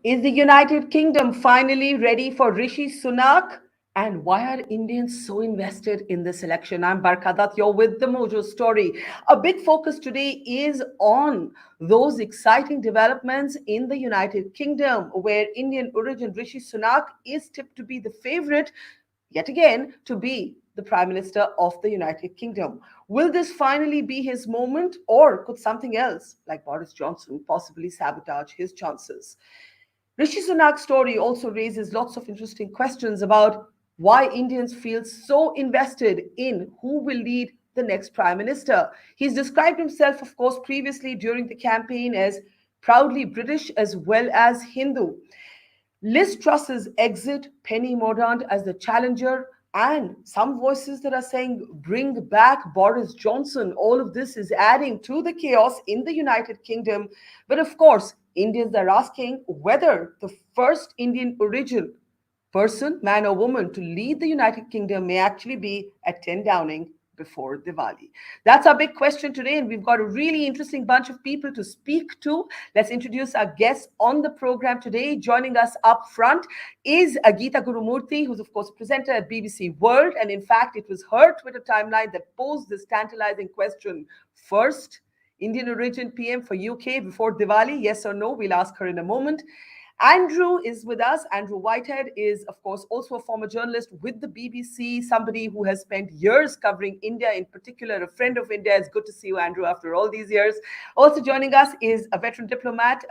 Is the United Kingdom finally ready for Rishi Sunak? And why are Indians so invested in this election? I'm Barkha, Dutt, you're with the Mojo story. A big focus today is on those exciting developments in the United Kingdom, where Indian origin Rishi Sunak is tipped to be the favorite yet again to be the Prime Minister of the United Kingdom. Will this finally be his moment, or could something else, like Boris Johnson, possibly sabotage his chances? Rishi Sunak's story also raises lots of interesting questions about why Indians feel so invested in who will lead the next prime minister. He's described himself, of course, previously during the campaign as proudly British as well as Hindu. Liz Truss's exit, Penny Mordaunt as the challenger, and some voices that are saying bring back Boris Johnson. All of this is adding to the chaos in the United Kingdom. But of course, Indians are asking whether the first Indian origin person, man or woman, to lead the United Kingdom may actually be at 10 Downing before Diwali. That's our big question today, and we've got a really interesting bunch of people to speak to. Let's introduce our guests on the program today. Joining us up front is Geeta Gurumurthy, who's of course a presenter at BBC World, and in fact, it was her Twitter timeline that posed this tantalizing question: first Indian origin PM for UK before Diwali, yes or no? We'll ask her in a moment. Andrew is with us. Andrew Whitehead is, of course, also a former journalist with the BBC, somebody who has spent years covering India, in particular, a friend of India. It's good to see you, Andrew, after all these years. Also joining us is a veteran diplomat,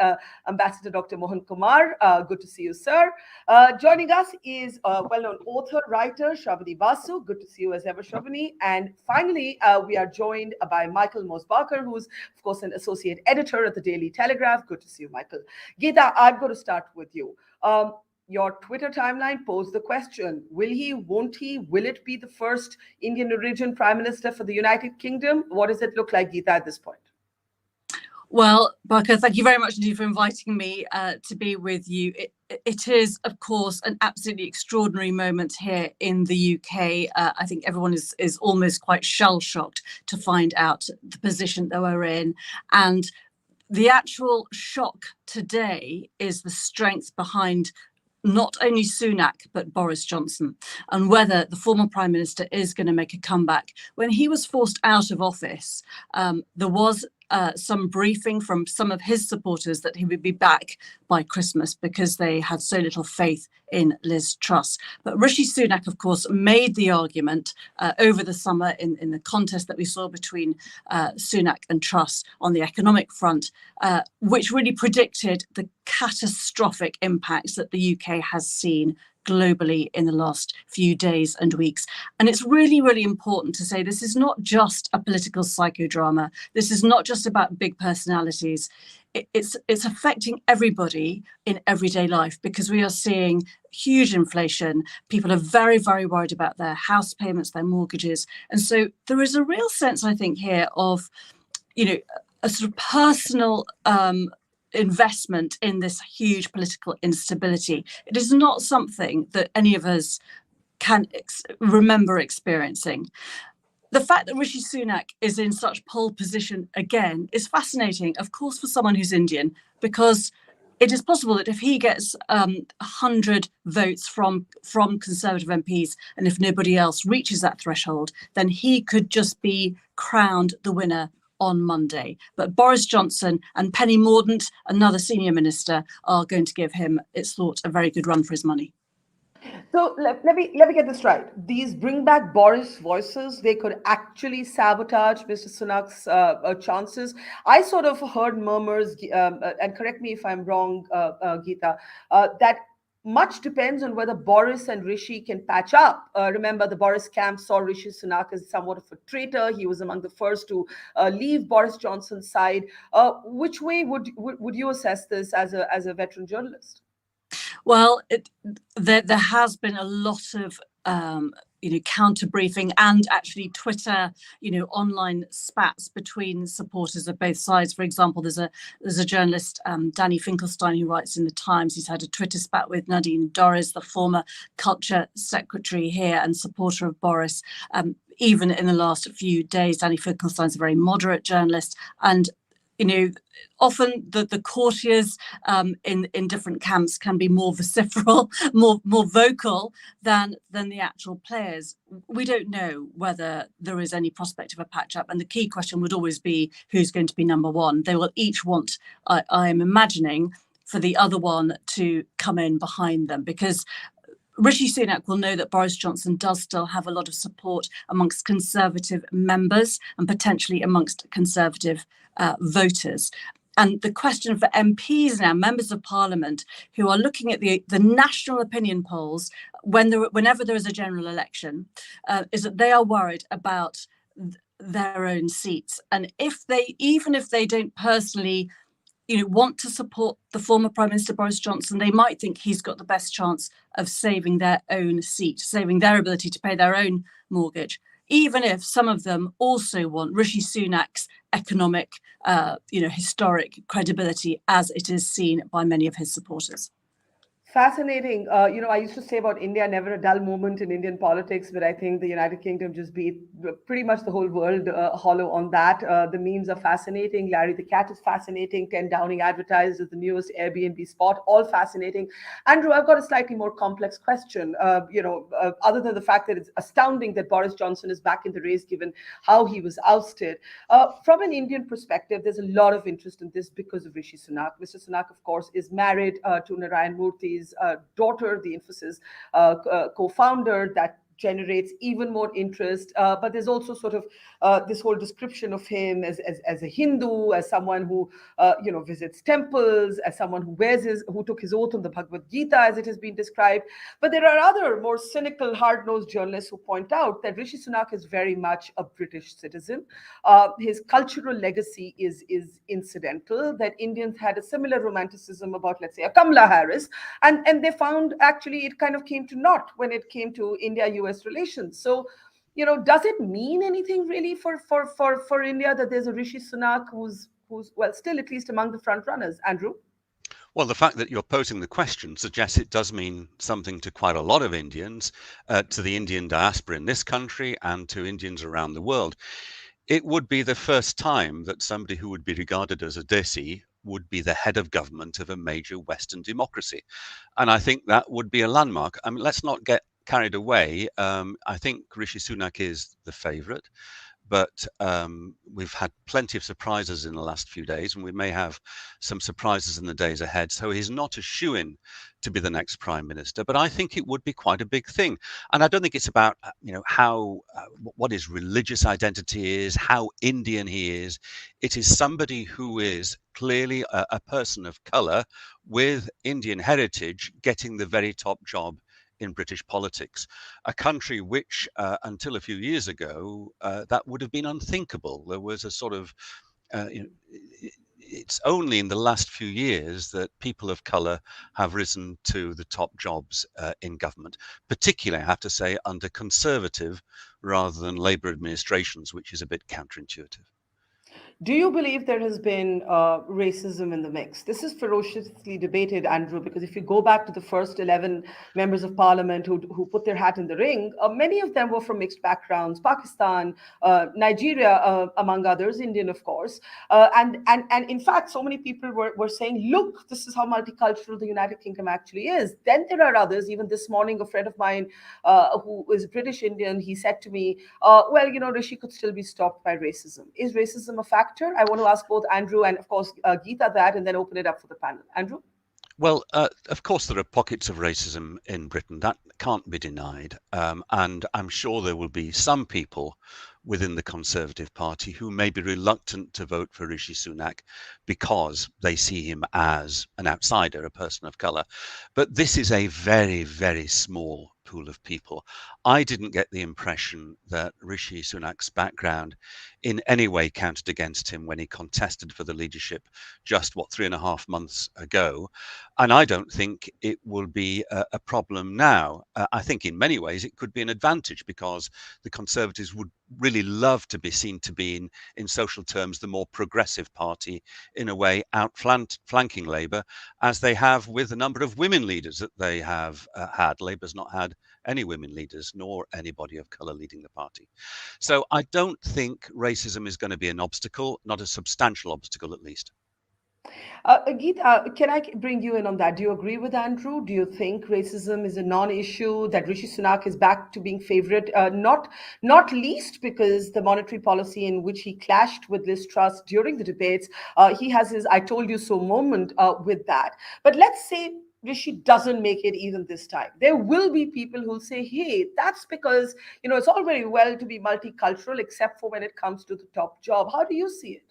Ambassador Dr. Mohan Kumar. Good to see you, sir. Joining us is a well-known author, writer, Shravani Basu. Good to see you as ever, Shravani. And finally, we are joined by Michael Mosbacher, who's, of course, an associate editor at the Daily Telegraph. Good to see you, Michael. Geeta, I'm going to start with you. Your Twitter timeline posed the question: will he, won't he, will it be the first Indian origin prime minister for the United Kingdom? What does it look like, Geeta, at this point? Well, Barkha, thank you very much indeed for inviting me to be with you. It is, of course, an absolutely extraordinary moment here in the UK. I think everyone is almost quite shell-shocked to find out the position that we're in. And the actual shock today is the strength behind not only Sunak, but Boris Johnson, and whether the former Prime Minister is going to make a comeback. When he was forced out of office, there was some briefing from some of his supporters that he would be back by Christmas because they had so little faith in Liz Truss. But Rishi Sunak, of course, made the argument over the summer in the contest that we saw between Sunak and Truss on the economic front, which really predicted the catastrophic impacts that the UK has seen globally in the last few days and weeks. And it's really, really important to say this is not just a political psychodrama. This is not just about big personalities. It's affecting everybody in everyday life because we are seeing huge inflation. People are very, very worried about their house payments, their mortgages. And so there is a real sense, I think, here of, a sort of personal investment in this huge political instability. It is not something that any of us can remember experiencing. The fact that Rishi Sunak is in such pole position again is fascinating, of course, for someone who's Indian, because it is possible that if he gets 100 votes from Conservative MPs, and if nobody else reaches that threshold, then he could just be crowned the winner on Monday. But Boris Johnson and Penny Mordaunt, another senior minister, are going to give him, it's thought, a very good run for his money. So let me get this right. These bring back Boris voices, they could actually sabotage Mr. Sunak's chances. I sort of heard murmurs, and correct me if I'm wrong, Geeta, that much depends on whether Boris and Rishi can patch up. Remember, the Boris camp saw Rishi Sunak as somewhat of a traitor. He was among the first to leave Boris Johnson's side. Which way would you assess this as a veteran journalist? Well, there has been a lot of counter briefing and actually Twitter, online spats between supporters of both sides. For example, there's a journalist, Danny Finkelstein, who writes in the Times. He's had a Twitter spat with Nadine Dorries, the former culture secretary here and supporter of Boris. Even in the last few days, Danny Finkelstein's a very moderate journalist, and often the courtiers in different camps can be more vociferal, more vocal than the actual players. We don't know whether there is any prospect of a patch up, and the key question would always be who's going to be number one. They will each want, I am imagining, for the other one to come in behind them, because Rishi Sunak will know that Boris Johnson does still have a lot of support amongst Conservative members and potentially amongst Conservative voters. And the question for MPs now, members of Parliament, who are looking at the national opinion polls whenever there is a general election, is that they are worried about their own seats. And even if they don't personally want to support the former Prime Minister Boris Johnson, they might think he's got the best chance of saving their own seat, saving their ability to pay their own mortgage, even if some of them also want Rishi Sunak's economic, historic credibility as it is seen by many of his supporters. Fascinating. I used to say about India, never a dull moment in Indian politics, but I think the United Kingdom just beat pretty much the whole world hollow on that. The memes are fascinating. Larry the Cat is fascinating. 10 Downing advertised as the newest Airbnb spot, all fascinating. Andrew, I've got a slightly more complex question. Other than the fact that it's astounding that Boris Johnson is back in the race, given how he was ousted. From an Indian perspective, there's a lot of interest in this because of Rishi Sunak. Mr. Sunak, of course, is married to Narayan Murthy's daughter, the Infosys co-founder. That generates even more interest. But there's also sort of this whole description of him as a Hindu, as someone who visits temples, as someone who took his oath on the Bhagavad Gita, as it has been described. But there are other more cynical, hard-nosed journalists who point out that Rishi Sunak is very much a British citizen. His cultural legacy is incidental. That Indians had a similar romanticism about, let's say, a Kamala Harris, and they found actually it kind of came to naught when it came to India-US relations. So, does it mean anything really for India that there's a Rishi Sunak who's well, still at least among the front runners? Andrew? Well, the fact that you're posing the question suggests it does mean something to quite a lot of Indians, to the Indian diaspora in this country and to Indians around the world. It would be the first time that somebody who would be regarded as a Desi would be the head of government of a major Western democracy. And I think that would be a landmark. I mean, let's not get carried away. I think Rishi Sunak is the favourite, but we've had plenty of surprises in the last few days, and we may have some surprises in the days ahead. So he's not a shoo-in to be the next prime minister, but I think it would be quite a big thing. And I don't think it's about how what his religious identity is, how Indian he is. It is somebody who is clearly a person of colour with Indian heritage getting the very top job in British politics, a country which until a few years ago that would have been unthinkable. There was a sort of it's only in the last few years that people of colour have risen to the top jobs in government, particularly, I have to say, under Conservative rather than Labour administrations, which is a bit counterintuitive. Do you believe there has been racism in the mix? This is ferociously debated, Andrew, because if you go back to the first 11 members of parliament who put their hat in the ring, many of them were from mixed backgrounds, Pakistan, Nigeria, among others, Indian, of course. And in fact, so many people were saying, look, this is how multicultural the United Kingdom actually is. Then there are others. Even this morning, a friend of mine who is British Indian, he said to me, Rishi could still be stopped by racism. Is racism a factor? I want to ask both Andrew and, of course, Geeta that, and then open it up for the panel. Andrew? Well, of course, there are pockets of racism in Britain. That can't be denied. And I'm sure there will be some people within the Conservative Party who may be reluctant to vote for Rishi Sunak because they see him as an outsider, a person of colour. But this is a very, very small pool of people. I didn't get the impression that Rishi Sunak's background in any way counted against him when he contested for the leadership just 3.5 months ago. And I don't think it will be a problem now. I think in many ways it could be an advantage because the Conservatives would really love to be seen to be in social terms the more progressive party, in a way outflanking Labour, as they have with the number of women leaders that they have had. Labour's not had any women leaders, nor anybody of colour leading the party. So I don't think racism is going to be an obstacle, not a substantial obstacle at least. Geeta, can I bring you in on that? Do you agree with Andrew? Do you think racism is a non-issue, that Rishi Sunak is back to being favorite? Not least because the monetary policy in which he clashed with Liz Truss during the debates, he has his "I told you so" moment with that. But let's say Rishi doesn't make it even this time. There will be people who'll say, hey, that's because, it's all very well to be multicultural, except for when it comes to the top job. How do you see it?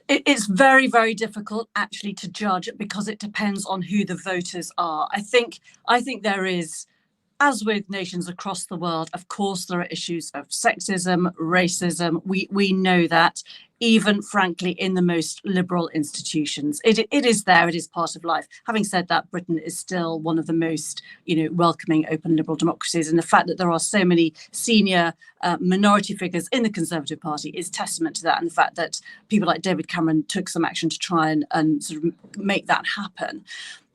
It's very, very difficult actually to judge because it depends on who the voters are. I think there is, as with nations across the world, of course, there are issues of sexism, racism. We know that, even frankly, in the most liberal institutions. It is there, it is part of life. Having said that, Britain is still one of the most, welcoming, open liberal democracies. And the fact that there are so many senior minority figures in the Conservative Party is testament to that. And the fact that people like David Cameron took some action to try and sort of make that happen.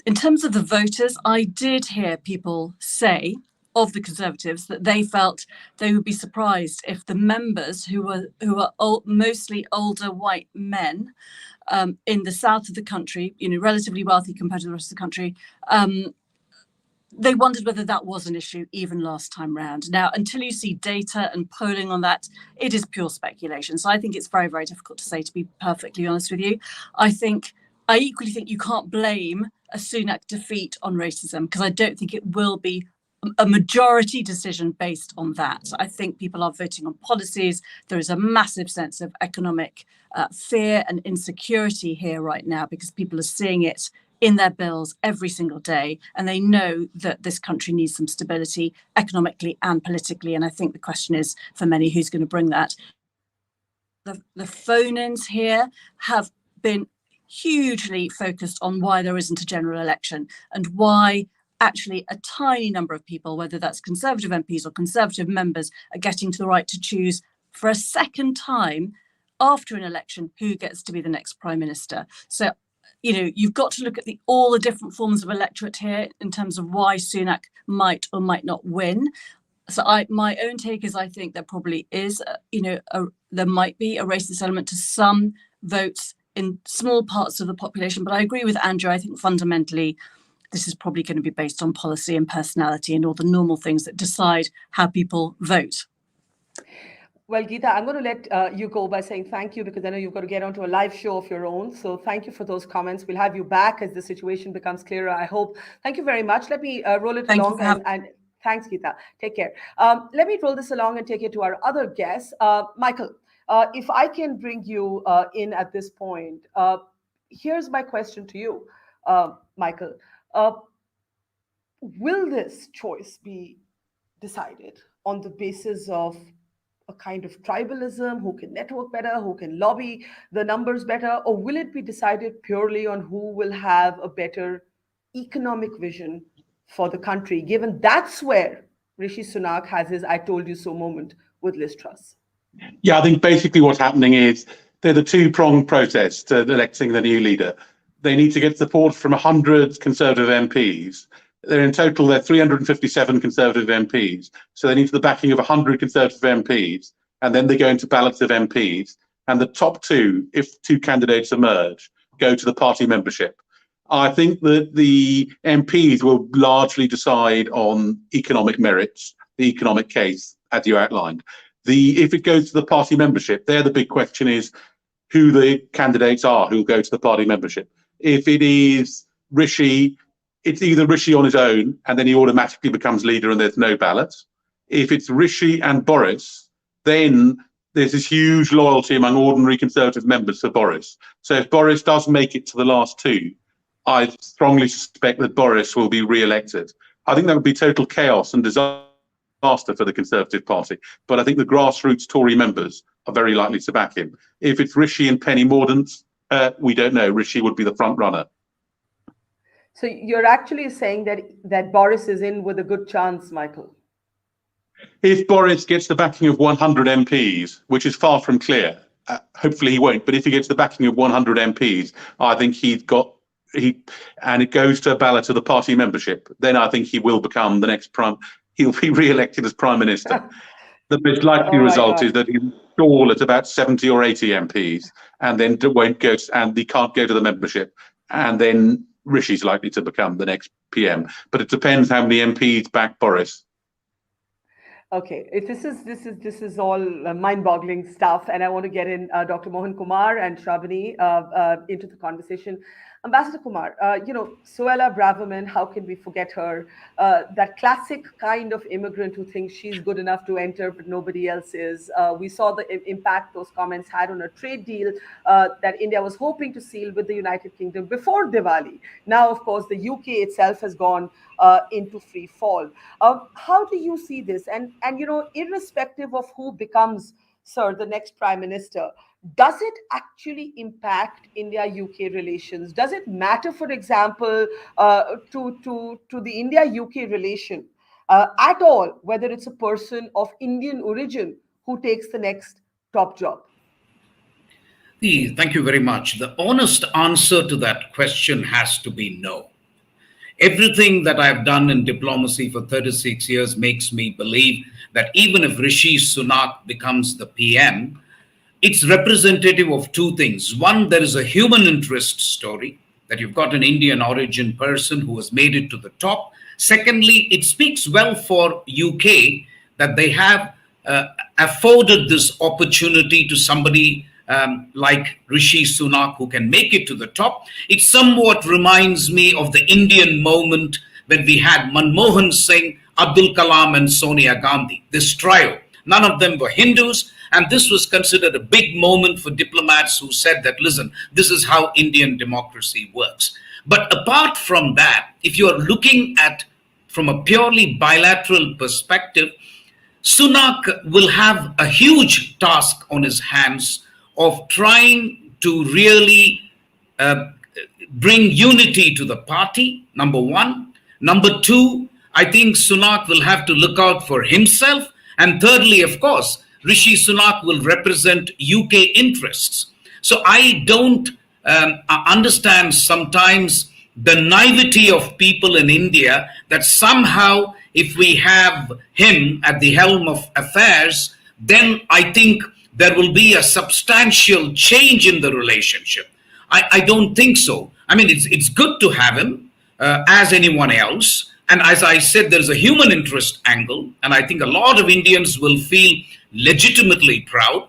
In terms of the voters, I did hear people say of the Conservatives that they felt they would be surprised if the members who are mostly older white men in the south of the country, relatively wealthy compared to the rest of the country, they wondered whether that was an issue even last time round. Now, until you see data and polling on that, it is pure speculation. So I think it's very, very difficult to say, to be perfectly honest with you. I equally think you can't blame a Sunak defeat on racism, because I don't think it will be a majority decision based on that. I think people are voting on policies. There is a massive sense of economic fear and insecurity here right now, because people are seeing it in their bills every single day, and they know that this country needs some stability economically and politically. And I think the question is, for many, who's going to bring that? The phone-ins here have been hugely focused on why there isn't a general election, and why actually a tiny number of people, whether that's Conservative MPs or Conservative members, are getting to the right to choose for a second time after an election who gets to be the next Prime Minister. So, you've got to look at all the different forms of electorate here in terms of why Sunak might or might not win. So my own take is, I think there probably is, there might be a racist element to some votes in small parts of the population. But I agree with Andrew. I think fundamentally, this is probably going to be based on policy and personality and all the normal things that decide how people vote. Well, Geeta, I'm going to let you go by saying thank you, because I know you've got to get onto a live show of your own. So thank you for those comments. We'll have you back as the situation becomes clearer, I hope. Thank you very much. Let me roll it along. And thanks, Geeta. Take care. Let me roll this along and take it to our other guest. Michael, if I can bring you in at this point, here's my question to you, Michael. Will this choice be decided on the basis of a kind of tribalism, who can network better, who can lobby the numbers better, or will it be decided purely on who will have a better economic vision for the country, given that's where Rishi Sunak has his "I told you so" moment with Liz Truss? Yeah, I think basically what's happening is they're the two-pronged process to electing the new leader. They need to get support from 100 Conservative MPs. In total, there are 357 Conservative MPs. So they need the backing of 100 Conservative MPs, and then they go into ballots of MPs. And the top two, if two candidates emerge, go to the party membership. I think that the MPs will largely decide on economic merits, the economic case, as you outlined. If it goes to the party membership, there the big question is who the candidates are who will go to the party membership. If it is Rishi, it's either Rishi on his own and then he automatically becomes leader and there's no ballots. If it's Rishi and Boris, then there's this huge loyalty among ordinary Conservative members for Boris. So if Boris does make it to the last two, I strongly suspect that Boris will be re-elected. I think that would be total chaos and disaster for the Conservative Party. But I think the grassroots Tory members are very likely to back him. If it's Rishi and Penny Mordaunt, we don't know. Rishi would be the front runner. So you're actually saying that Boris is in with a good chance, Michael? If Boris gets the backing of 100 MPs, which is far from clear, hopefully he won't, but if he gets the backing of 100 MPs, I think and it goes to a ballot of the party membership, then I think he will become the next he'll be re-elected as prime minister. The most likely Oh my result God. is that he'll stall at about 70 or 80 MPs, and then won't go and he can't go to the membership, and then Rishi's likely to become the next PM. But it depends how many MPs back Boris. Okay, this is all mind-boggling stuff, and I want to get in Dr. Mohan Kumar and Shravani into the conversation. Ambassador Kumar, Suella Braverman, how can we forget her? That classic kind of immigrant who thinks she's good enough to enter, but nobody else is. We saw the impact those comments had on a trade deal that India was hoping to seal with the United Kingdom before Diwali. Now, of course, the UK itself has gone into free fall. How do you see this? And irrespective of who becomes, sir, the next prime minister, does it actually impact India-UK relations? Does it matter, for example, to the India-UK relation at all, whether it's a person of Indian origin who takes the next top job? Thank you very much. The honest answer to that question has to be no. Everything that I've done in diplomacy for 36 years makes me believe that even if Rishi Sunak becomes the PM, it's representative of two things. One, there is a human interest story that you've got an Indian origin person who has made it to the top. Secondly, it speaks well for UK that they have afforded this opportunity to somebody like Rishi Sunak, who can make it to the top. It somewhat reminds me of the Indian moment when we had Manmohan Singh, Abdul Kalam, and Sonia Gandhi, this trio. None of them were Hindus, and this was considered a big moment for diplomats who said that, listen, this is how Indian democracy works. But apart from that, if you are looking at from a purely bilateral perspective, Sunak will have a huge task on his hands of trying to really bring unity to the party, number one. Number two, I think Sunak will have to look out for himself. And thirdly, of course, Rishi Sunak will represent UK interests. So I don't understand sometimes the naivety of people in India that somehow if we have him at the helm of affairs, then I think there will be a substantial change in the relationship. I don't think so. I mean, it's good to have him as anyone else. And as I said, there's a human interest angle. And I think a lot of Indians will feel legitimately proud.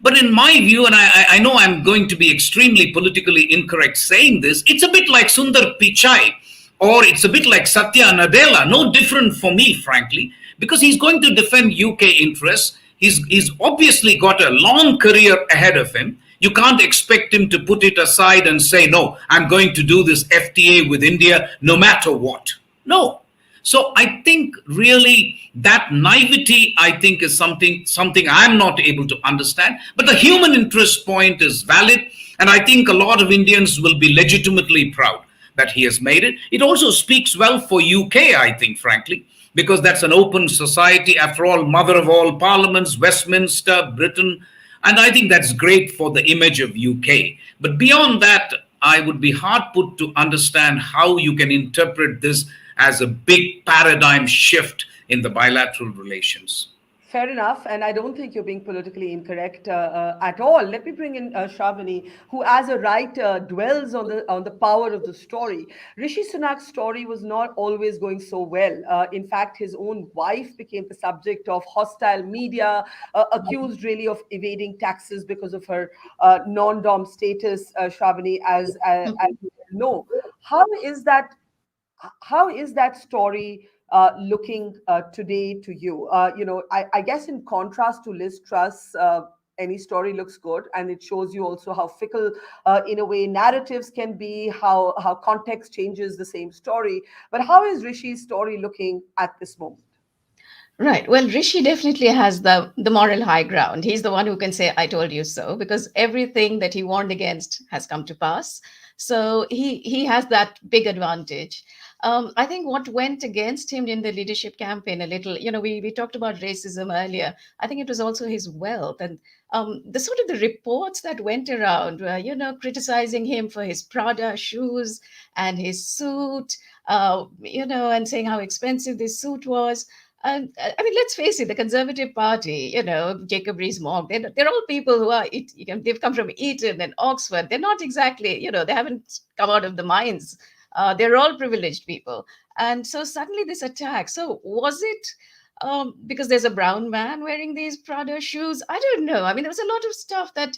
But in my view, and I know I'm going to be extremely politically incorrect saying this, it's a bit like Sundar Pichai, or it's a bit like Satya Nadella, no different for me, frankly, because he's going to defend UK interests. He's obviously got a long career ahead of him. You can't expect him to put it aside and say, no, I'm going to do this FTA with India no matter what. No. So I think really that naivety, I think, is something I'm not able to understand. But the human interest point is valid. And I think a lot of Indians will be legitimately proud that he has made it. It also speaks well for UK, I think, frankly, because that's an open society. After all, mother of all parliaments, Westminster, Britain. And I think that's great for the image of UK. But beyond that, I would be hard put to understand how you can interpret this as a big paradigm shift in the bilateral relations. Fair enough, and I don't think you're being politically incorrect at all. Let me bring in Shravani, who, as a writer, dwells on the power of the story. Rishi Sunak's story was not always going so well. In fact, his own wife became the subject of hostile media, accused really of evading taxes because of her non-dom status. Shravani, as you know, how is that? How is that story looking today to you? I guess in contrast to Liz Truss, any story looks good, and it shows you also how fickle, in a way, narratives can be, how context changes the same story. But how is Rishi's story looking at this moment? Right. Well, Rishi definitely has the moral high ground. He's the one who can say, "I told you so," because everything that he warned against has come to pass. So he has that big advantage. I think what went against him in the leadership campaign a little, we talked about racism earlier. I think it was also his wealth and the sort of the reports that went around, criticizing him for his Prada shoes and his suit, and saying how expensive this suit was. I mean, let's face it, the Conservative Party, Jacob Rees-Mogg, they're all people who are, they've come from Eton and Oxford. They're not exactly, they haven't come out of the mines. They're all privileged people. And so suddenly this attack. So was it because there's a brown man wearing these Prada shoes? I don't know. I mean, there was a lot of stuff that,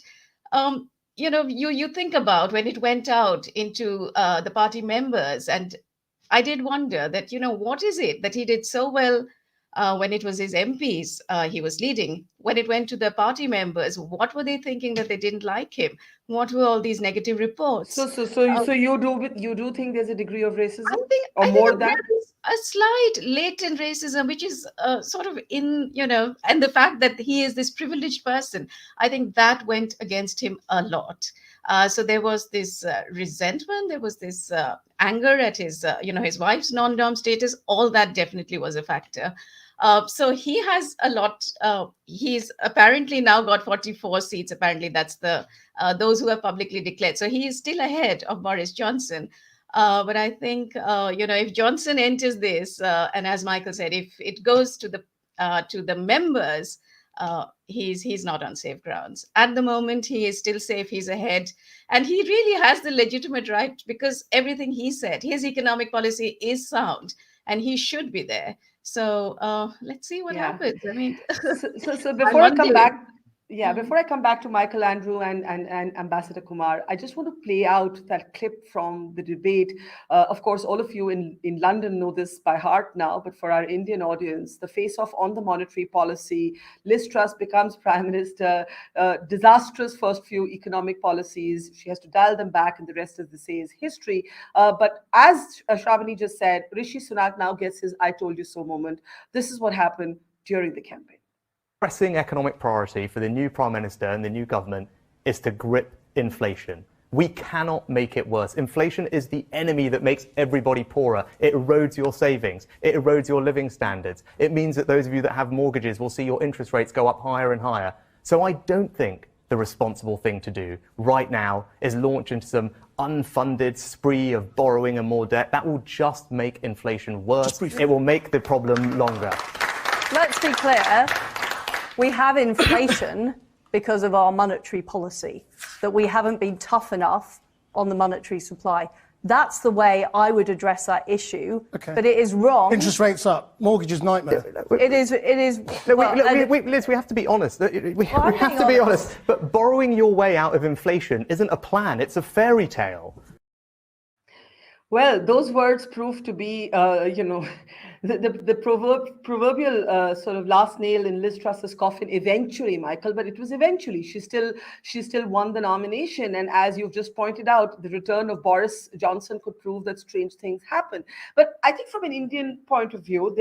you think about when it went out into the party members. And I did wonder that, what is it that he did so well when it was his MPs he was leading? When it went to the party members, what were they thinking that they didn't like him? What were all these negative reports? So you do think there's a degree of racism, or I think more there than? is a slight latent racism, which is sort of and the fact that he is this privileged person, I think that went against him a lot. So there was this resentment, there was this anger at his wife's non-dom status. All that definitely was a factor. So he has a lot. He's apparently now got 44 seats. Apparently, that's the those who have publicly declared. So he is still ahead of Boris Johnson. But I think if Johnson enters this, and as Michael said, if it goes to the members, he's not on safe grounds. At the moment, he is still safe. He's ahead, and he really has the legitimate right because everything he said, his economic policy is sound, and he should be there. So let's see what happens. I mean, so before I come back, before I come back to Michael, Andrew, and Ambassador Kumar, I just want to play out that clip from the debate. Of course, all of you in London know this by heart now, but for our Indian audience, the face-off on the monetary policy, Liz Truss becomes Prime Minister, disastrous first few economic policies. She has to dial them back, and the rest, as they say, is history. But as Shravani just said, Rishi Sunak now gets his "I told you so" moment. This is what happened during the campaign. Pressing economic priority for the new Prime Minister and the new government is to grip inflation. We cannot make it worse. Inflation is the enemy that makes everybody poorer. It erodes your savings. It erodes your living standards. It means that those of you that have mortgages will see your interest rates go up higher and higher. So I don't think the responsible thing to do right now is launch into some unfunded spree of borrowing and more debt. That will just make inflation worse. It will make the problem longer. Let's be clear. We have inflation because of our monetary policy, that we haven't been tough enough on the monetary supply. That's the way I would address that issue. Okay. But it is wrong. Interest rates up, mortgages nightmare. It is. Liz, we have to be honest. We have to be honest. But borrowing your way out of inflation isn't a plan, it's a fairy tale. Well, those words prove to be, the proverbial sort of last nail in Liz Truss's coffin eventually, Michael, but it was eventually. She still won the nomination. And as you've just pointed out, the return of Boris Johnson could prove that strange things happen. But I think from an Indian point of view,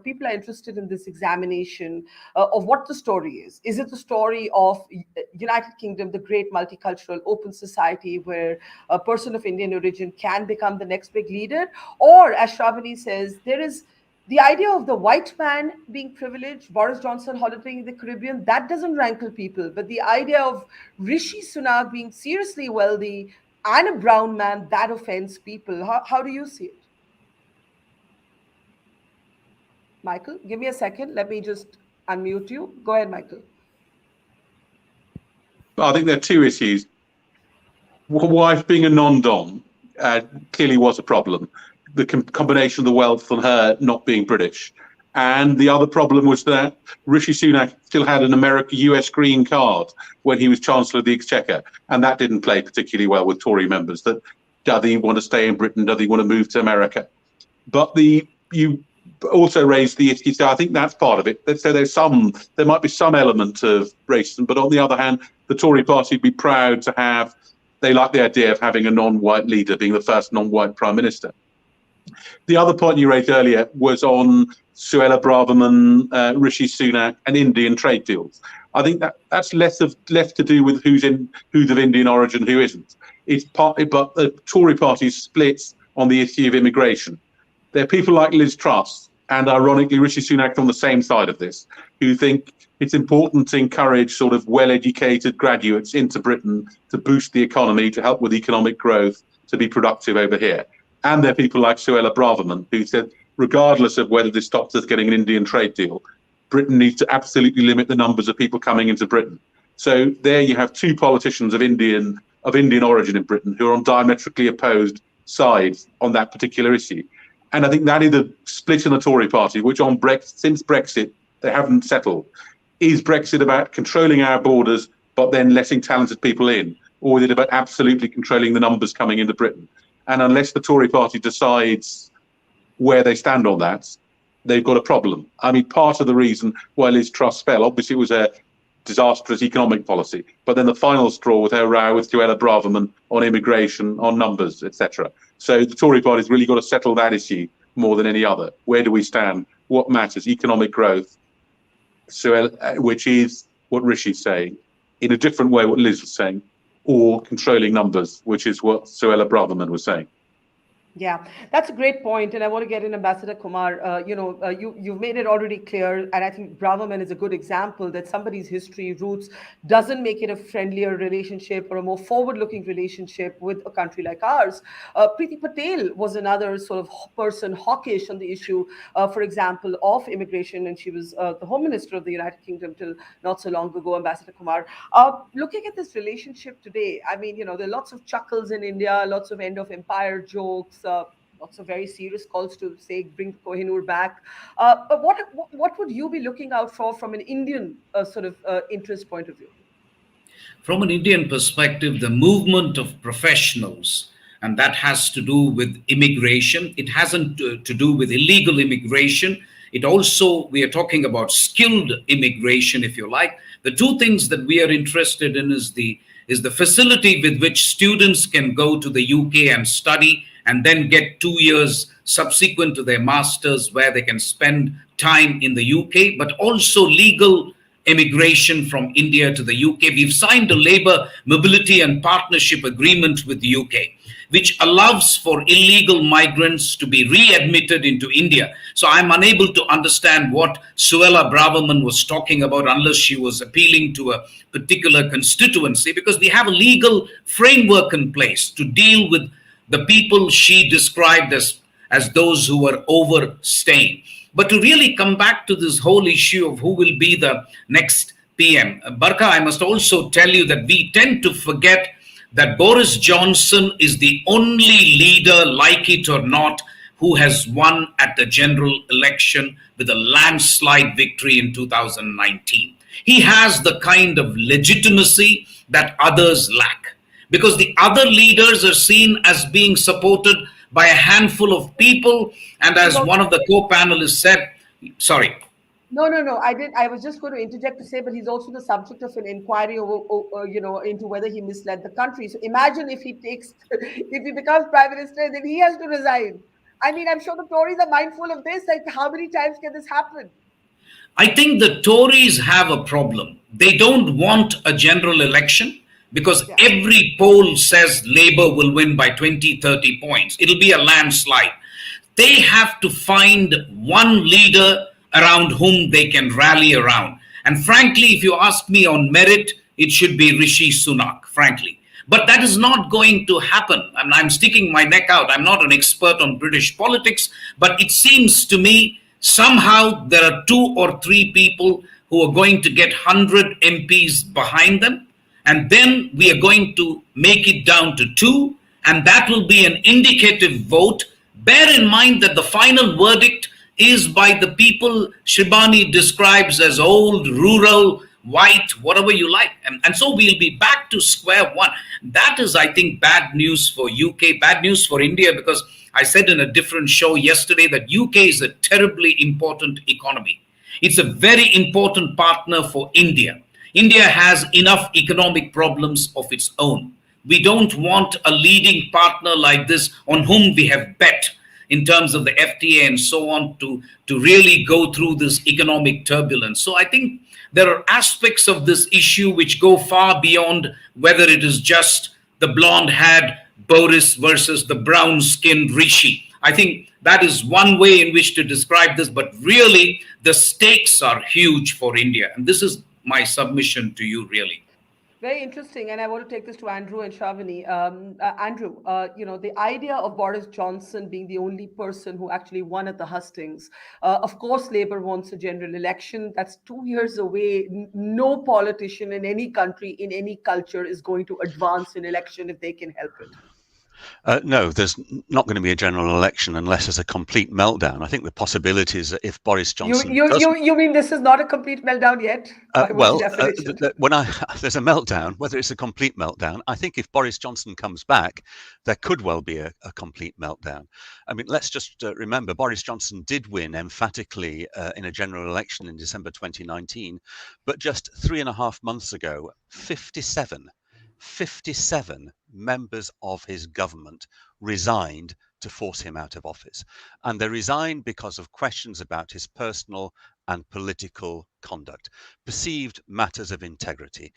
people are interested in this examination of what the story is. Is it the story of United Kingdom, the great multicultural open society where a person of Indian origin can become the next big leader? Or, as Shravani says, there is the idea of the white man being privileged, Boris Johnson holidaying in the Caribbean, that doesn't rankle people. But the idea of Rishi Sunak being seriously wealthy and a brown man, that offends people. How do you see it? Michael, give me a second. Let me just unmute you. Go ahead, Michael. I think there are two issues. Wife being a non-dom clearly was a problem. The combination of the wealth and her not being British. And the other problem was that Rishi Sunak still had an US green card when he was Chancellor of the Exchequer. And that didn't play particularly well with Tory members. That does he want to stay in Britain? Does he want to move to America? But you also raised the issue, so I think that's part of it. So there might be some element of racism, but on the other hand, the Tory party would be proud to have, they like the idea of having a non-white leader, being the first non-white prime minister. The other point you raised earlier was on Suella Braverman, Rishi Sunak, and Indian trade deals. I think that's less to do with who's of Indian origin, who isn't. It's partly, but the Tory party splits on the issue of immigration. There are people like Liz Truss and, ironically, Rishi Sunak on the same side of this, who think it's important to encourage sort of well-educated graduates into Britain to boost the economy, to help with economic growth, to be productive over here. And there are people like Suella Braverman, who said, regardless of whether this stops us getting an Indian trade deal, Britain needs to absolutely limit the numbers of people coming into Britain. So there you have two politicians of Indian origin in Britain who are on diametrically opposed sides on that particular issue. And I think that is the split in the Tory party, which on since Brexit, they haven't settled. Is Brexit about controlling our borders, but then letting talented people in? Or is it about absolutely controlling the numbers coming into Britain? And unless the Tory party decides where they stand on that, they've got a problem. I mean, part of the reason why Liz Truss fell, obviously it was a disastrous economic policy, but then the final straw with her row with Suella Braverman on immigration, on numbers, etc. So the Tory party's really got to settle that issue more than any other. Where do we stand? What matters? Economic growth, which is what Rishi's saying, in a different way what Liz was saying, or controlling numbers, which is what Suella Braverman was saying. Yeah, that's a great point, and I want to get in Ambassador Kumar. You've made it already clear, and I think Braverman is a good example that somebody's history, roots, doesn't make it a friendlier relationship or a more forward-looking relationship with a country like ours. Priti Patel was another sort of person hawkish on the issue, for example, of immigration, and she was the Home Minister of the United Kingdom till not so long ago. Ambassador Kumar, looking at this relationship today, I mean, there are lots of chuckles in India, lots of end of empire jokes. Lots of very serious calls to say bring Kohinoor back. But what would you be looking out for from an Indian interest point of view? From an Indian perspective, the movement of professionals, and that has to do with immigration. It hasn't to do with illegal immigration. It also, we are talking about skilled immigration, if you like. The two things that we are interested in is the facility with which students can go to the UK and study and then get 2 years subsequent to their masters where they can spend time in the UK, but also legal immigration from India to the UK. We've signed a labour mobility and partnership agreement with the UK, which allows for illegal migrants to be readmitted into India. So I'm unable to understand what Suella Braverman was talking about unless she was appealing to a particular constituency, because we have a legal framework in place to deal with the people she described as those who were overstaying. But to really come back to this whole issue of who will be the next PM, Barkha, I must also tell you that we tend to forget that Boris Johnson is the only leader, like it or not, who has won at the general election with a landslide victory in 2019. He has the kind of legitimacy that others lack, because the other leaders are seen as being supported by a handful of people. And as one of the co-panelists said, sorry. No. I was just going to interject to say, but he's also the subject of an inquiry into whether he misled the country. So imagine if he becomes Prime Minister, then he has to resign. I mean, I'm sure the Tories are mindful of this. Like, how many times can this happen? I think the Tories have a problem. They don't want a general election, because every poll says Labour will win by 20, 30 points. It'll be a landslide. They have to find one leader around whom they can rally around. And frankly, if you ask me on merit, it should be Rishi Sunak, frankly. But that is not going to happen. And I'm sticking my neck out. I'm not an expert on British politics, but it seems to me somehow there are 2 or 3 people who are going to get 100 MPs behind them. And then we are going to make it down to 2, and that will be an indicative vote. Bear in mind that the final verdict is by the people Shibani describes as old, rural, white, whatever you like. And so we'll be back to square one. That is, I think, bad news for UK, bad news for India, because I said in a different show yesterday that UK is a terribly important economy. It's a very important partner for India. India has enough economic problems of its own. We don't want a leading partner like this on whom we have bet. in terms of the FTA and so on to really go through this economic turbulence. So I think there are aspects of this issue which go far beyond whether it is just the blonde-haired Boris versus the brown-skinned Rishi. I think that is one way in which to describe this, but really the stakes are huge for India. And this is my submission to you, really. Very interesting, and I want to take this to Andrew and Shavani. Andrew, the idea of Boris Johnson being the only person who actually won at the hustings. Of course, Labour wants a general election. That's 2 years away. No politician in any country, in any culture, is going to advance an election if they can help it. No, there's not going to be a general election unless there's a complete meltdown. I think the possibilities that if Boris Johnson you mean this is not a complete meltdown yet? when there's a meltdown, whether it's a complete meltdown, I think if Boris Johnson comes back, there could well be a complete meltdown. I mean, let's just remember Boris Johnson did win emphatically in a general election in December 2019, but just 3.5 months ago, 57 members of his government resigned to force him out of office. And they resigned because of questions about his personal and political conduct, perceived matters of integrity.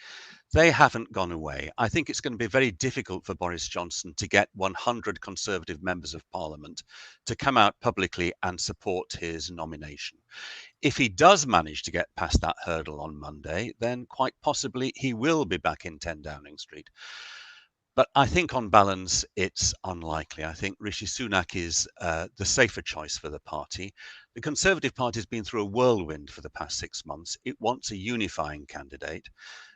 They haven't gone away. I think it's going to be very difficult for Boris Johnson to get 100 Conservative members of Parliament to come out publicly and support his nomination. If he does manage to get past that hurdle on Monday, then quite possibly he will be back in 10 Downing Street. But I think on balance, it's unlikely. I think Rishi Sunak is the safer choice for the party. The Conservative Party has been through a whirlwind for the past 6 months. It wants a unifying candidate.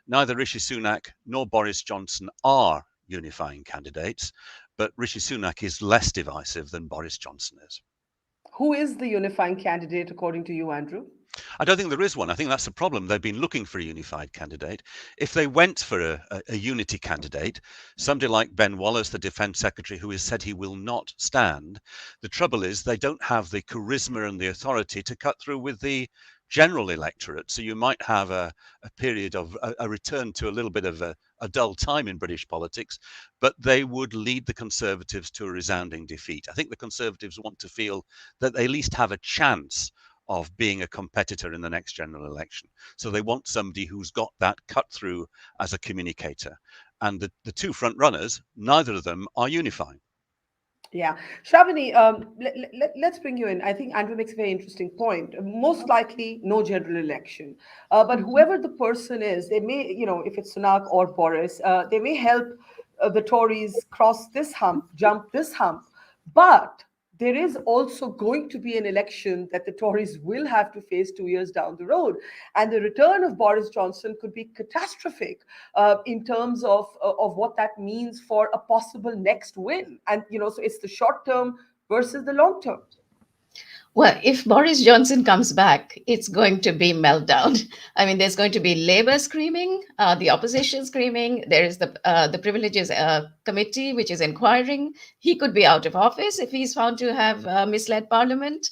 Neither Rishi Sunak nor Boris Johnson are unifying candidates, but Rishi Sunak is less divisive than Boris Johnson is. Who is the unifying candidate, according to you, Andrew? I don't think there is one. I think that's the problem. They've been looking for a unified candidate. If they went for a unity candidate, somebody like Ben Wallace, the Defence Secretary, who has said he will not stand, the trouble is they don't have the charisma and the authority to cut through with the general electorate. So you might have a period of a return to a little bit of a dull time in British politics, but they would lead the Conservatives to a resounding defeat. I think the Conservatives want to feel that they at least have a chance of being a competitor in the next general election. So they want somebody who's got that cut through as a communicator. And the two front runners, neither of them are unifying. Yeah. Shavani, let's bring you in. I think Andrew makes a very interesting point. Most likely, no general election. But whoever the person is, they may, if it's Sunak or Boris, they may help the Tories cross this hump, jump this hump. But there is also going to be an election that the Tories will have to face 2 years down the road. And the return of Boris Johnson could be catastrophic in terms of what that means for a possible next win. And, so it's the short term versus the long term. Well, if Boris Johnson comes back, it's going to be meltdown. I mean, there's going to be Labour screaming, the opposition screaming. There is the Privileges Committee, which is inquiring. He could be out of office if he's found to have misled Parliament.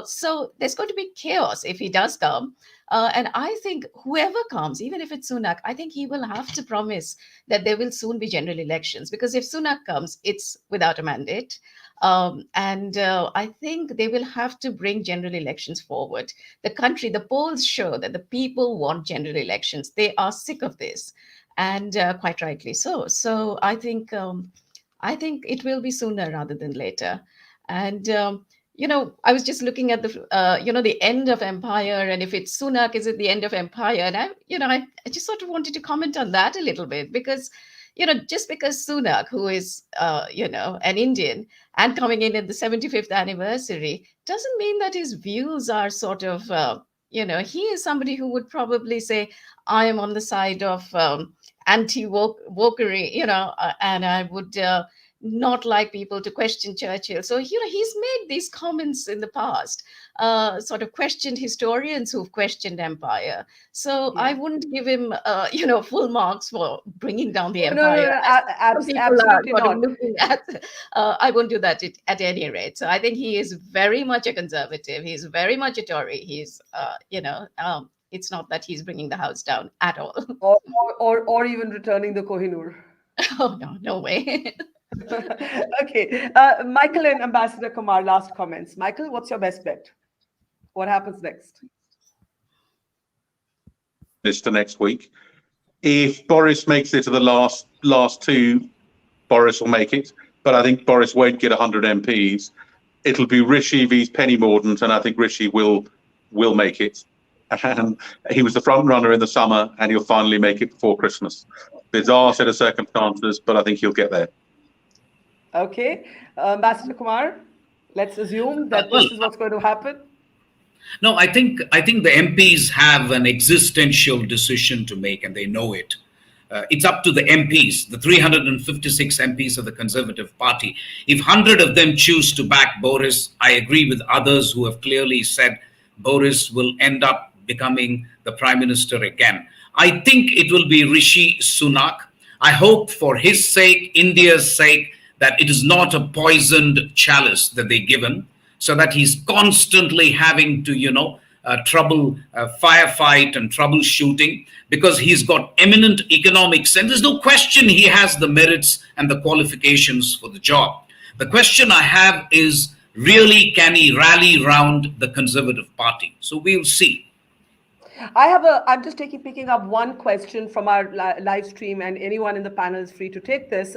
So there's going to be chaos if he does come. And I think whoever comes, even if it's Sunak, I think he will have to promise that there will soon be general elections. Because if Sunak comes, it's without a mandate. I think they will have to bring general elections forward. The polls show that the people want general elections. They are sick of this, and quite rightly so. So I think it will be sooner rather than later. And I was just looking at the end of empire, and if it's Sunak, is it the end of empire? And I just sort of wanted to comment on that a little bit, because just because Sunak, who is, an Indian and coming in at the 75th anniversary, doesn't mean that his views are sort of, he is somebody who would probably say, I am on the side of anti-wokery, and I would not like people to question Churchill. So, he's made these comments in the past, sort of questioned historians who've questioned empire. So yeah. I wouldn't give him, full marks for bringing down the empire. Absolutely not. I won't do that at any rate. So I think he is very much a conservative. He's very much a Tory. He's, it's not that he's bringing the house down at all. Or even returning the Kohinoor. Oh, no way. Okay. Michael and Ambassador Kumar, last comments. Michael, what's your best bet? What happens next? This to next week. If Boris makes it to the last two, Boris will make it. But I think Boris won't get 100 MPs. It'll be Rishi v Penny Mordaunt, and I think Rishi will make it. And he was the front runner in the summer, and he'll finally make it before Christmas. Bizarre set of circumstances, but I think he'll get there. Okay. Ambassador Kumar, let's assume that this is what's going to happen. No, I think the MPs have an existential decision to make, and they know it. It's up to the MPs, the 356 MPs of the Conservative Party. If 100 of them choose to back Boris, I agree with others who have clearly said Boris will end up becoming the Prime Minister again. I think it will be Rishi Sunak. I hope for his sake, India's sake, that it is not a poisoned chalice that they give him, so that he's constantly having to, firefight and troubleshooting, because he's got eminent economic sense. There's no question he has the merits and the qualifications for the job. The question I have is, really, can he rally round the Conservative Party? So we'll see. I'm just picking up one question from our live stream, and anyone in the panel is free to take this.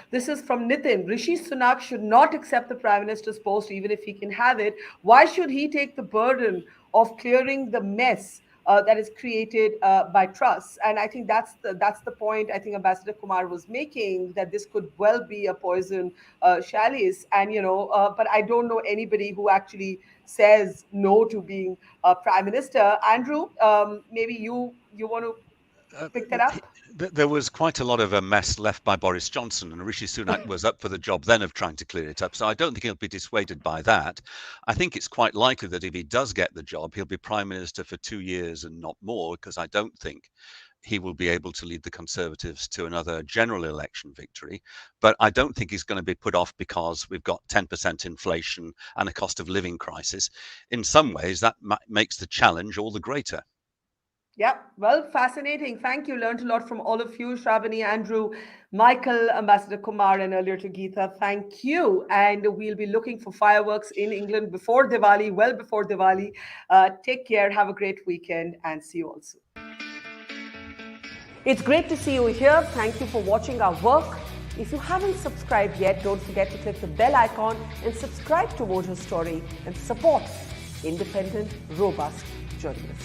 This is from Nitin. Rishi Sunak should not accept the Prime Minister's post, even if he can have it. Why should he take the burden of clearing the mess that is created by Truss? And I think that's the point I think Ambassador Kumar was making, that this could well be a poison chalice. And but I don't know anybody who actually says no to being Prime Minister. Andrew, maybe you want to pick that up? There was quite a lot of a mess left by Boris Johnson, and Rishi Sunak was up for the job then of trying to clear it up. So I don't think he'll be dissuaded by that. I think it's quite likely that if he does get the job, he'll be Prime Minister for 2 years and not more, because I don't think he will be able to lead the Conservatives to another general election victory. But I don't think he's going to be put off because we've got 10% inflation and a cost of living crisis. In some ways, that makes the challenge all the greater. Yeah, well, fascinating. Thank you. Learned a lot from all of you, Shravani, Andrew, Michael, Ambassador Kumar, and earlier to Geeta. Thank you. And we'll be looking for fireworks in England before Diwali, well before Diwali. Take care. Have a great weekend, and see you all soon. It's great to see you here. Thank you for watching our work. If you haven't subscribed yet, don't forget to click the bell icon and subscribe to Mojo Story and support independent, robust journalism.